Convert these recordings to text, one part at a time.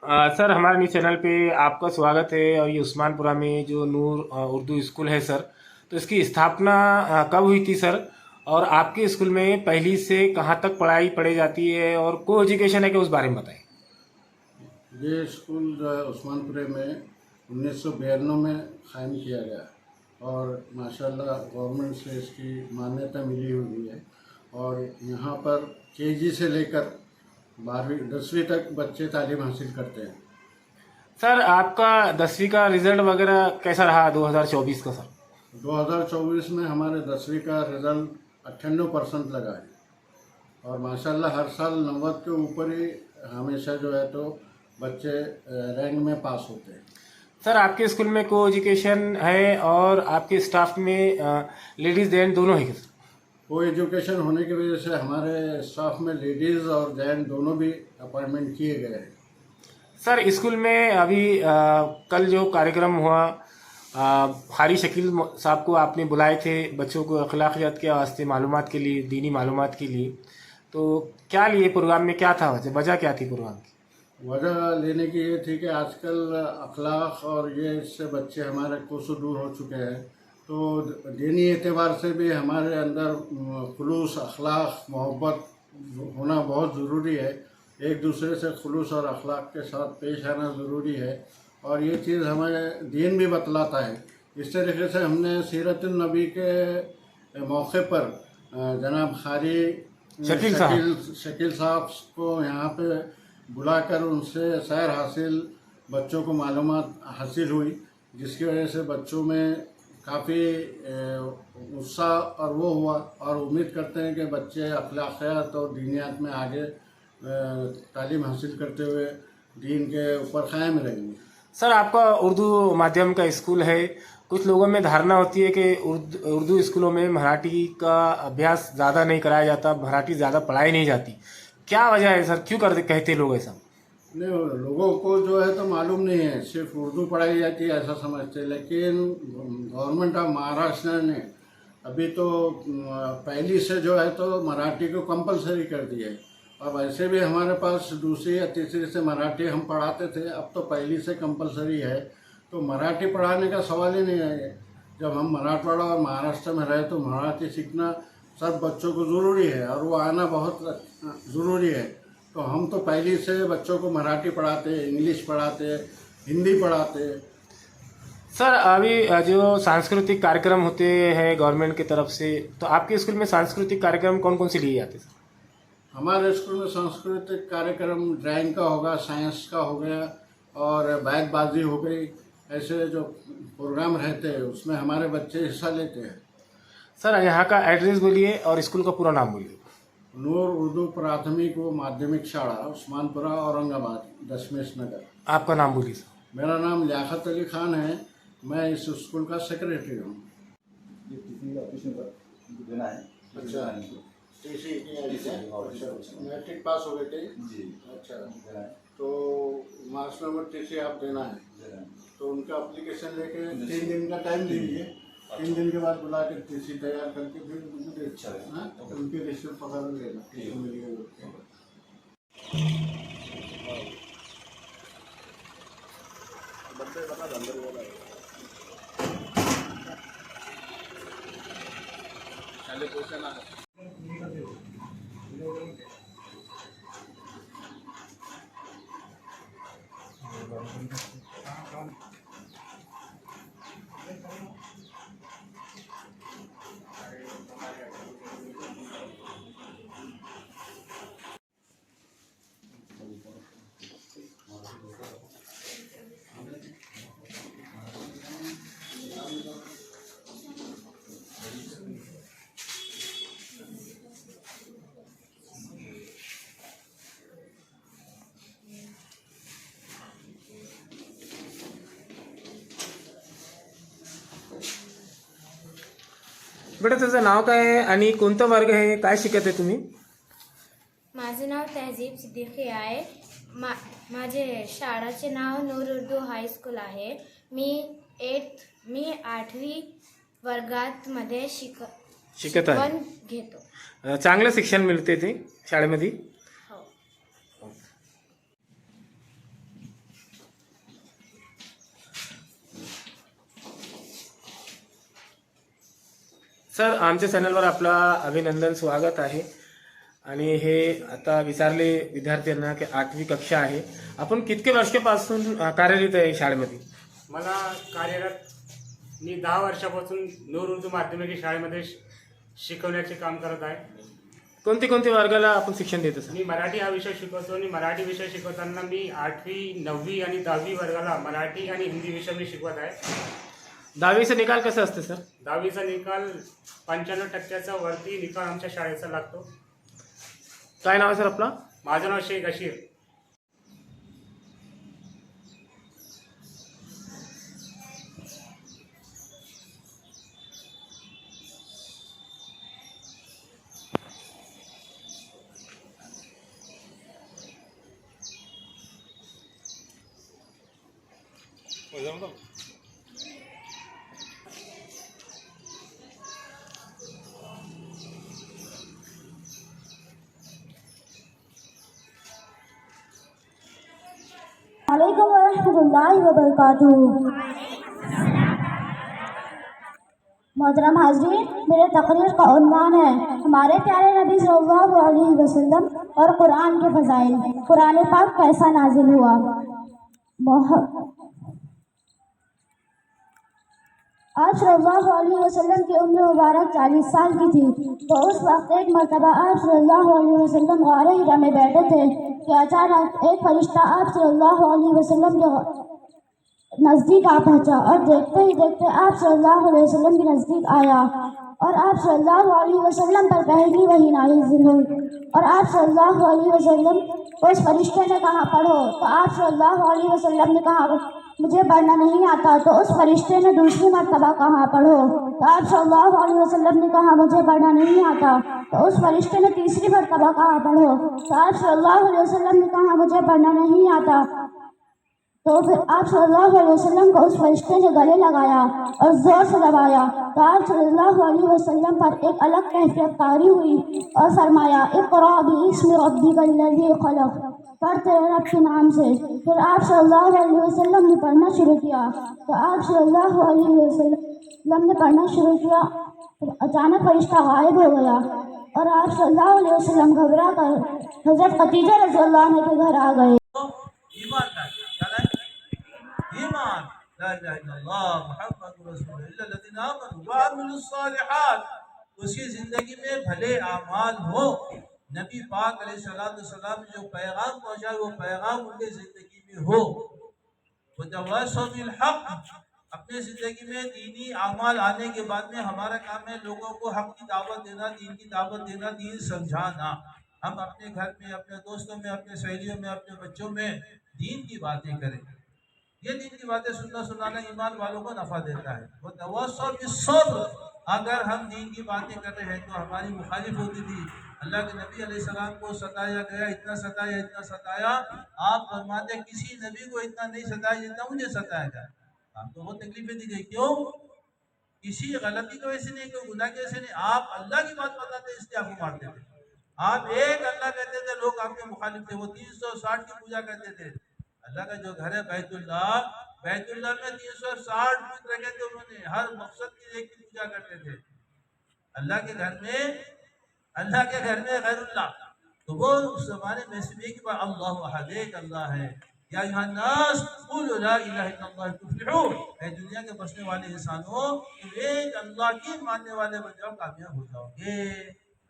Sir हमारे news channel पे आपका स्वागत है। और ये उस्मानपुरा में जो नूर उर्दू स्कूल है सर, तो इसकी स्थापना कब हुई थी सर? और आपके स्कूल में पहली से कहाँ तक पढ़ाई पढ़ी जाती है और को एजुकेशन है कि उस बारे में बताएं। ये स्कूल जो है उस्मानपुरे में 1992 में कायम किया गया और माशाल्लाह गवर्नमेंट से इसकी मान्यता मिली हुई है। और यहाँ पर केजी से लेकर 12वीं 10वीं तक बच्चे तालीम हासिल करते हैं। सर आपका 10वीं का रिजल्ट वगैरह कैसा रहा 2024 का सर? 2024 में हमारे 10वीं का रिज़ल्ट 98% लगा है और माशाल्लाह हर साल 90 के ऊपर ही हमेशा जो है तो बच्चे रैंक में पास होते हैं। सर आपके स्कूल में को एजुकेशन है और आपके स्टाफ में लेडीज़ जेंट दोनों है क्या सर? को एजुकेशन होने की वजह से हमारे स्टाफ में लेडीज़ और जेंट दोनों भी अपॉइंटमेंट किए गए हैं। सर स्कूल में अभी कल जो कार्यक्रम हुआ, हारी शकील साहब को आपने बुलाए थे बच्चों को अखलाकियात के वास्ते मालूमात के लिए, दीनी मालूमात के लिए, तो क्या लिए प्रोग्राम में, क्या था वजह क्या थी प्रोग्राम की? वजह लेने की ये थी कि आजकल अखलाक और ये इससे बच्चे हमारे कोसों दूर हो चुके हैं, तो दीनी एतबार से भी हमारे अंदर खुलूस अखलाक मोहब्बत होना बहुत ज़रूरी है। एक दूसरे से खुलूस और अखलाक के साथ पेश आना ज़रूरी है और ये चीज़ हमें दीन भी बतलाता है। इस तरीके से हमने सीरतुन नबी के मौके पर जनाब खारी शकील साहब को यहाँ पे बुलाकर उनसे सैर हासिल, बच्चों को मालूमात हासिल हुई, जिसकी वजह से बच्चों में काफ़ी उत्साह और वो हुआ और उम्मीद करते हैं कि बच्चे अखलाकियात और दीनियात में आगे तालीम हासिल करते हुए दीन के ऊपर कायम रहेंगे। सर आपका उर्दू माध्यम का स्कूल है, कुछ लोगों में धारणा होती है कि उर्दू स्कूलों में मराठी का अभ्यास ज़्यादा नहीं कराया जाता, मराठी ज़्यादा पढ़ाई नहीं जाती, क्या वजह है सर, क्यों करते कहते लोग ऐसा? नहीं, लोगों को जो है तो मालूम नहीं है, सिर्फ उर्दू पढ़ाई जाती है ऐसा समझते हैं। लेकिन गवर्नमेंट ऑफ महाराष्ट्र ने अभी तो पहली से जो है तो मराठी को कंपलसरी कर दिया है। अब ऐसे भी हमारे पास दूसरी या तीसरी से मराठी हम पढ़ाते थे, अब तो पहली से कंपलसरी है, तो मराठी पढ़ाने का सवाल ही नहीं है। जब हम मराठवाड़ा और महाराष्ट्र में रहे तो मराठी सीखना सब बच्चों को ज़रूरी है और वो आना बहुत ज़रूरी है। तो हम तो पहली से बच्चों को मराठी पढ़ाते, इंग्लिश पढ़ाते, हिंदी पढ़ाते। सर अभी जो सांस्कृतिक कार्यक्रम होते हैं गवर्नमेंट की तरफ से, तो आपके स्कूल में सांस्कृतिक कार्यक्रम कौन कौन से लिए जाते हैं? हमारे स्कूल में सांस्कृतिक कार्यक्रम ड्राइंग का होगा, साइंस का हो गया और बैतबाजी हो गई, ऐसे जो प्रोग्राम रहते हैं उसमें हमारे बच्चे हिस्सा लेते हैं। सर यहाँ का एड्रेस बोलिए और स्कूल का पूरा नाम बोलिए। नूर उर्दू प्राथमिक व माध्यमिक शाला, उस्मानपुरा, औरंगाबाद, दशमेश नगर। आपका नाम बोलिए सर। मेरा नाम लियाकत अली खान है, मैं इस स्कूल का सेक्रेटरी हूँ। अच्छा, मैट्रिक पास हो गए थे जी? अच्छा, तो मार्क्स नंबर टीसी आप देना है, तो उनका एप्लीकेशन लेके 3 दिन का टाइम दीजिए। 3 दिन के बाद बुला के टीसी तैयार करके फिर उनको दे, उनके रिश्ते पकड़ लेना मिलेगा। बेटा तुझं नाव काय आहे आणि कोणतं वर्ग आहे, काय शिकत आहे तुम्ही? माझं नाव तहजीब सिद्दीकी आहे। माझे शाळेचे नाव नूर उर्दू हायस्कूल आहे। मी 8वी वर्गात मध्ये शिकवण घेतो। चांगलं शिक्षण मिळते ते शाळेमध्ये? हो। सर आमच्या चॅनलवर आपला अभिनंदन स्वागत आहे. आणि हे आता विचारले विद्यार्थ्यांना की 8वी कक्षा आहे, आपण कितके वर्षापासून कार्यरत आहे शाळेमध्ये? मला कार्यरत मी 10 वर्षापासून नूर उर्दू माध्यमिक शाळेमध्ये शिकवण्याचे काम करत आहे. कोणते कोणते वर्गाला आपण शिक्षण देतो सर? मी मराठी हा विषय शिकवतो आणि मराठी विषय शिकवताना मी 8वी 9वी आणि 10वी वर्गाला मराठी आणि हिंदी विषय मी शिकवत आहे. 10वीचा निकाल कसा असतो सर? 10वीचा निकाल 95% वरती निकाल आमच्या शाळेचा लागतो. काय नाव आहे सर आपला? माझं नाव शेख अशीर. वालेकुम वरहमतुल्लाहि वबरकातुहू। मोहतरम हाज़रीन, मेरे तकरीर का उन्वान है हमारे प्यारे नबी सल्लल्लाहु अलैहि वसल्लम और कुरान के फ़ज़ाइल। कुरान पाक कैसा नाजिल हुआ। आप सल्लल्लाहु अलैहि वसल्लम की उम्र मुबारक 40 साल की थी, तो उस वक्त एक मरतबा आप सल्लल्लाहु अलैहि वसल्लम गारे हिरा में बैठे थे कि अचानक एक फरिश्ता आप सल्लल्लाहु अलैहि वसल्लम के नज़दीक आ पहुँचा और देखते ही देखते आप सल्लल्लाहु अलैहि वसल्लम के नज़दीक आया और आप सल्लल्लाहु अलैहि वसल्लम पर पहली वही नाज़िल हुई और आप सल्लल्लाहु अलैहि वसल्लम को उस फरिश्ते ने कहा पढ़ो, तो आप सल्लल्लाहु अलैहि वसल्लम ने कहा मुझे पढ़ना नहीं आता, तो उस फरिश्ते ने दूसरी मरतबा कहा पढ़ो, तो आप सल्लल्लाहु अलैहि वसल्लम ने कहा मुझे पढ़ना नहीं आता, तो उस फरिश्ते ने तीसरी मरतबा कहा पढ़ो, तो आप सल्लल्लाहु अलैहि वसल्लम ने कहा मुझे पढ़ना नहीं आता, तो फिर आप सल्लल्लाहु अलैहि वसल्लम को उस फरिश्ते ने गले लगाया और ज़ोर से दबाया, तो आप सल्लल्लाहु अलैहि वसल्लम पर एक अलग कैफियत तारी हुई और फरमाया इक़रा बिइस्मि रब्बिकल्लज़ी ख़लक़, पढ़ तेरे रब के नाम से। फिर आप सल्लल्लाहु अलैहि वसल्लम ने पढ़ना शुरू किया, तो आप सल्लल्लाहु अलैहि वसल्लम ने पढ़ना शुरू किया, तो अचानक फरिश्ता गायब हो गया और आप सल्लल्लाहु अलैहि वसल्लम घबरा कर हज़रत खदीजा रज़ियल्लाहु अन्हा के घर आ गए। ईमान ला इलाहा इल्लल्लाह मुहम्मदुर रसूलुल्लाह लल्लज़ीना आमनू व अमिलुस सालिहात, उसकी ज़िंदगी में भले आमाल हो। नबी पाक अलैहिस्सलाम ने जो पैगाम पहुँचाया वो पैगाम उनकी ज़िंदगी में हो। वतवासौ बिल हक़, अपने ज़िंदगी में दीनी आमाल आने के बाद में हमारा काम है लोगों को हक़ की दावत देना, दीन की दावत देना, दीन समझाना। हम अपने घर में, अपने दोस्तों में, अपने सहेलियों में, अपने बच्चों में दीन की बातें करें। ये दीन की बातें सुनाना ईमान वालों को नफ़ा देता है। वो तवस्सौ बिस्सब्र, अगर हम दीन की बातें कर रहे हैं तो हमारी मुखालिफ होती थी। अल्लाह के नबी अलैहिस्सलाम को सताया गया, इतना सताया। आप फरमाते किसी नबी को इतना नहीं सताया जितना मुझे सताया गया। आपको बहुत तकलीफें दी गई, क्यों? किसी गलती की वजह से नहीं, कोई गुनाह की वजह से नहीं, आप अल्लाह की बात बताते इसलिए आपको मारते थे। आप एक अल्लाह कहते थे, लोग आपके मुखालिफ थे। वो 360 की पूजा करते थे। अल्लाह का जो घर है बैतुल्लाह में 360 बुत रखे थे उन्होंने, हर मकसद की एक की पूजा करते थे। अल्लाह के घर में गैरुल्लाह, तो वो उस जमाने में सिर्फ एक बार अल्लाह अहद, एक अल्लाह है। या अय्युहन्नास क़ूलू ला इलाहा इल्लल्लाह तुफ़्लिहू, ऐ दुनिया के बसने वाले इंसानों तुम एक अल्लाह की मानने वाले बन जाओ, कामयाब हो जाओगे।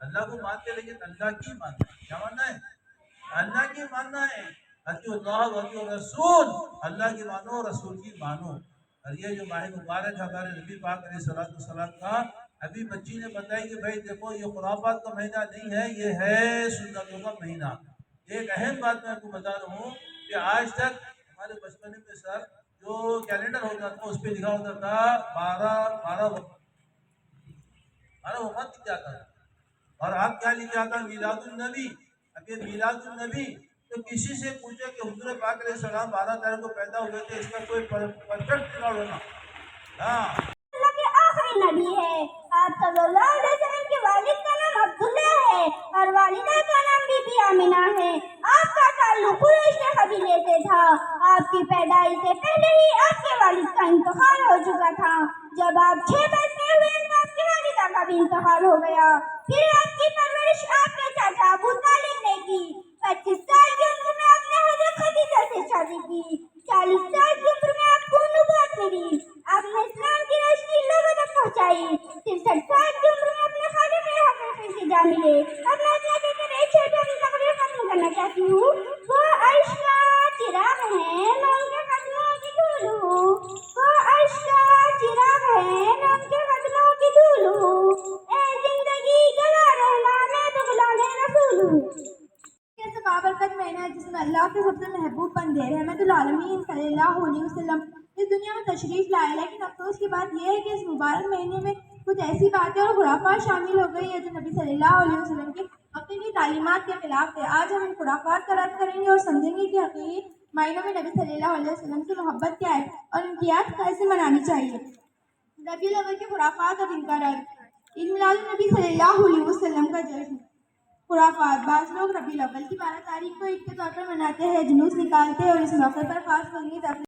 अल्लाह को मानते लेकिन अल्लाह की मानना, क्या मानना है? अल्लाह की मानना है। अल्लाह व रसूल, अल्लाह की मानो, रसूल की मानो। और ये जो माह मुबारक है हमारे नबी पाक अलैहिस्सलाम का, अभी बच्ची ने बताया कि भाई देखो ये खुराफात का महीना नहीं है, ये है सुन्नतों का महीना। एक अहम बात मैं आपको बता रहा हूँ कि आज तक हमारे बचपन में सर जो कैलेंडर होता था उस पर लिखा होता था 12 वफ़ात लिख जाता था, और अब क्या लिखा जाता है? मीलादुन नबी। अब ये मीलादुन नबी, तो किसी से पूछे कि हुज़ूर पाक अलैहिस्सलाम 12 तारीख को पैदा हुए थे, इसका कोई परफेक्ट रिकॉर्ड होना। हाँ, अल्लाह के आखिरी नबी है। आप सल्लल्लाहु अलैहि वसल्लम के वालिद का नाम अब्दुल्ला है और वालिदा का नाम बीबी आमिना है। आपका ताल्लुक कुरैश के कबीले से था। आपकी पैदाइश से पहले ही आपके वालिद का इंतकाल हो चुका था। जब आप 6 वर्ष के हुए तो आपकी वालिदा का भी پھر آپ کی پرورش آپ کے چاچا ابو طالب نے کی. 25 سال کی عمر میں آپ نے حضرت خدیجہ سے شادی کی. 40 سال کی عمر میں آپ کو نبوت ملی. آپ نے اسلام کی روشنی لوگوں تک پہنچائی. 63 سال کی عمر میں اپنے خادم حقیقی سے جا ملے. اب میں اپنا کہتے ایک چھوٹی تقریر ختم کرنا چاہتی ہوں. وہ عرش کا چراغ ہے میں ان کے قدموں کی دھول ہوں. وہ عرش کا چراغ ہے میں ان کے قدموں کی دھول ہوں. اے زندگی گواہ رہنا میں تو غلام رسول ہوں. بابرکت مہینہ جس میں اللہ کے سب سے محبوب بندے رحمت العالمین صلی اللہ علیہ وسلم اس دنیا میں تشریف لائے. لیکن افسوس کی بات یہ ہے کہ اس مبارک مہینے میں کچھ ایسی باتیں اور خرافات شامل ہو گئی ہے جو نبی صلی اللہ علیہ وسلم کی حقیقی تعلیمات کے خلاف تھے. آج ہم ان خرافات کا رد کریں گے اور سمجھیں گے کہ حقیقی معنوں میں نبی صلی اللہ علیہ وسلم کی محبت کیا ہے اور ان کی یاد کیسے منانی چاہیے. ربیع الاول کے خرافات اور ان کا رد. عید میلاد النبی صلی اللہ علیہ وسلم کا جشن. خرافات. بعض لوگ ربیع الاول کی 12 تاریخ کو عید کے طور پر مناتے ہیں، جلوس نکالتے ہیں اور اس موقع پر خاص فنی تقریب